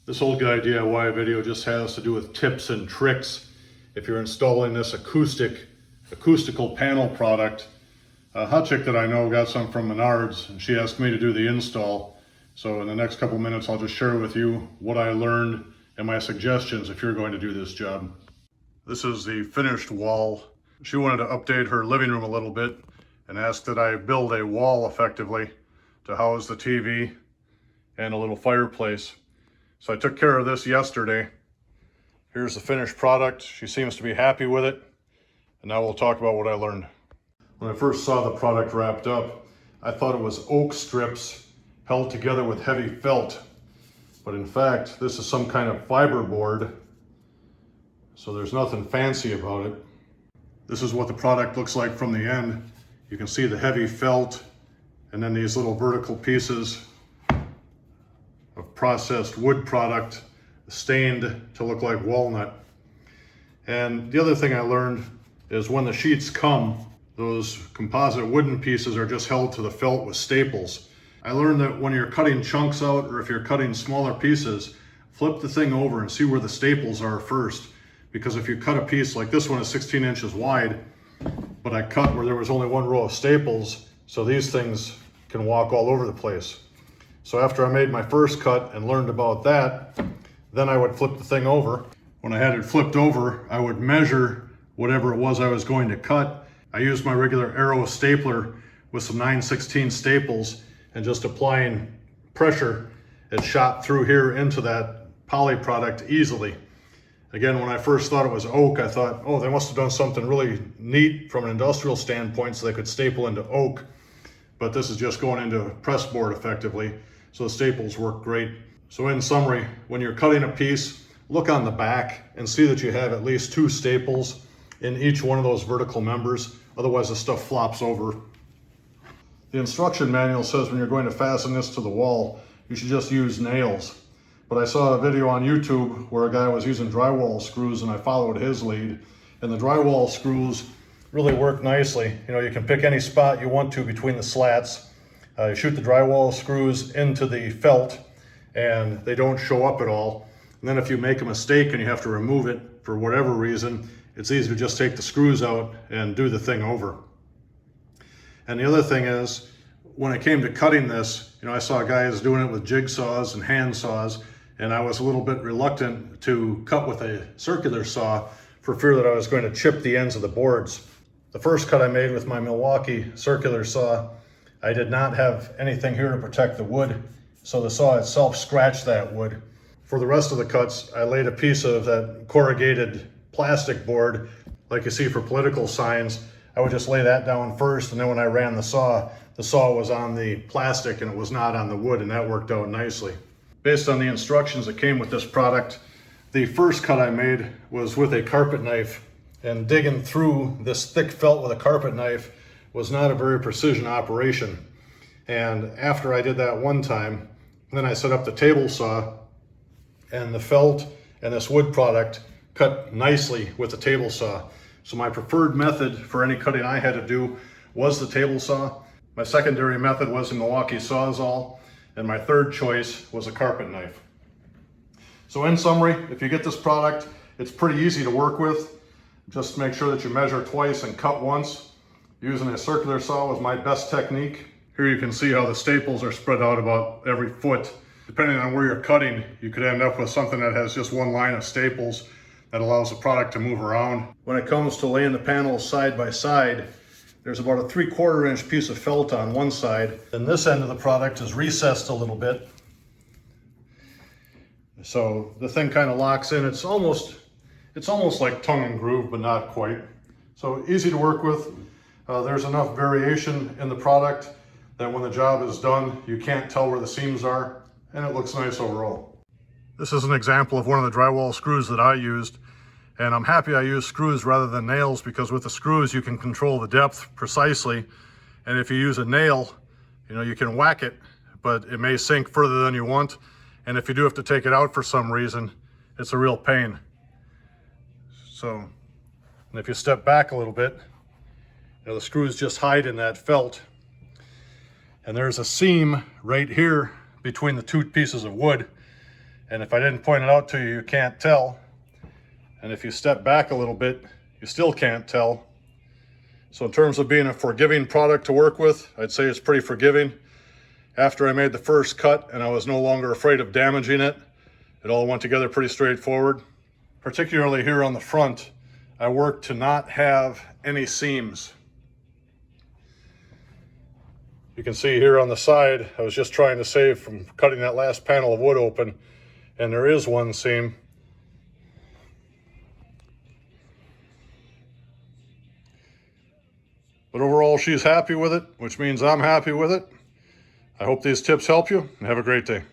This old guy DIY video just has to do with tips and tricks if you're installing this acoustical panel product. A hot chick that I know got some from Menards, and she asked me to do the install. So in the next couple minutes, I'll just share with you what I learned and my suggestions if you're going to do this job. This is the finished wall. She wanted to update her living room a little bit and asked that I build a wall effectively to house the TV and a little fireplace. So I took care of this yesterday. Here's the finished product. She seems to be happy with it. And now we'll talk about what I learned. When I first saw the product wrapped up, I thought it was oak strips held together with heavy felt. But in fact, this is some kind of fiber board. So there's nothing fancy about it. This is what the product looks like from the end. You can see the heavy felt and then these little vertical pieces of processed wood product stained to look like walnut. And the other thing I learned is when the sheets come, those composite wooden pieces are just held to the felt with staples. I learned that when you're cutting chunks out or if you're cutting smaller pieces, flip the thing over and see where the staples are first. Because if you cut a piece like this one is 16 inches wide, but I cut where there was only one row of staples, so these things can walk all over the place. So after I made my first cut and learned about that, then I would flip the thing over. When I had it flipped over, I would measure whatever it was I was going to cut. I used my regular Arrow stapler with some 9/16 staples, and just applying pressure, it shot through here into that poly product easily. Again, when I first thought it was oak, I thought, oh, they must have done something really neat from an industrial standpoint so they could staple into oak. But this is just going into press board effectively. So the staples work great. So in summary, when you're cutting a piece, look on the back and see that you have at least 2 staples in each one of those vertical members. Otherwise the stuff flops over. The instruction manual says when you're going to fasten this to the wall, you should just use nails. But I saw a video on YouTube where a guy was using drywall screws and I followed his lead. And the drywall screws really work nicely. You know, you can pick any spot you want to between the slats. You shoot the drywall screws into the felt and they don't show up at all. And then if you make a mistake and you have to remove it for whatever reason, it's easy to just take the screws out and do the thing over. And the other thing is, when it came to cutting this, you know, I saw guys doing it with jigsaws and hand saws, and I was a little bit reluctant to cut with a circular saw for fear that I was going to chip the ends of the boards. The first cut I made with my Milwaukee circular saw, I did not have anything here to protect the wood, so the saw itself scratched that wood. For the rest of the cuts, I laid a piece of that corrugated plastic board, like you see for political signs. I would just lay that down first, and then when I ran the saw was on the plastic and it was not on the wood, and that worked out nicely. Based on the instructions that came with this product, the first cut I made was with a carpet knife, and digging through this thick felt with a carpet knife was not a very precision operation. And after I did that one time, then I set up the table saw, and the felt and this wood product cut nicely with the table saw. So my preferred method for any cutting I had to do was the table saw. My secondary method was a Milwaukee Sawzall, and my third choice was a carpet knife. So in summary, if you get this product, it's pretty easy to work with. Just make sure that you measure twice and cut once. Using a circular saw was my best technique. Here you can see how the staples are spread out about every foot. Depending on where you're cutting, you could end up with something that has just one line of staples that allows the product to move around. When it comes to laying the panels side by side, there's about a 3/4 inch piece of felt on one side, and this end of the product is recessed a little bit. So the thing kind of locks in. It's almost like tongue and groove, but not quite. So easy to work with. There's enough variation in the product that when the job is done, you can't tell where the seams are, and it looks nice overall. This is an example of one of the drywall screws that I used. And I'm happy I used screws rather than nails, because with the screws you can control the depth precisely. And if you use a nail, you know, you can whack it, but it may sink further than you want. And if you do have to take it out for some reason, it's a real pain. So, and if you step back a little bit, you know, the screws just hide in that felt. And there's a seam right here between the 2 pieces of wood. And if I didn't point it out to you, you can't tell. And if you step back a little bit, you still can't tell. So in terms of being a forgiving product to work with, I'd say it's pretty forgiving. After I made the first cut and I was no longer afraid of damaging it, it all went together pretty straightforward. Particularly here on the front, I worked to not have any seams. You can see here on the side, I was just trying to save from cutting that last panel of wood open, and there is one seam. But overall, she's happy with it, which means I'm happy with it. I hope these tips help you, and have a great day.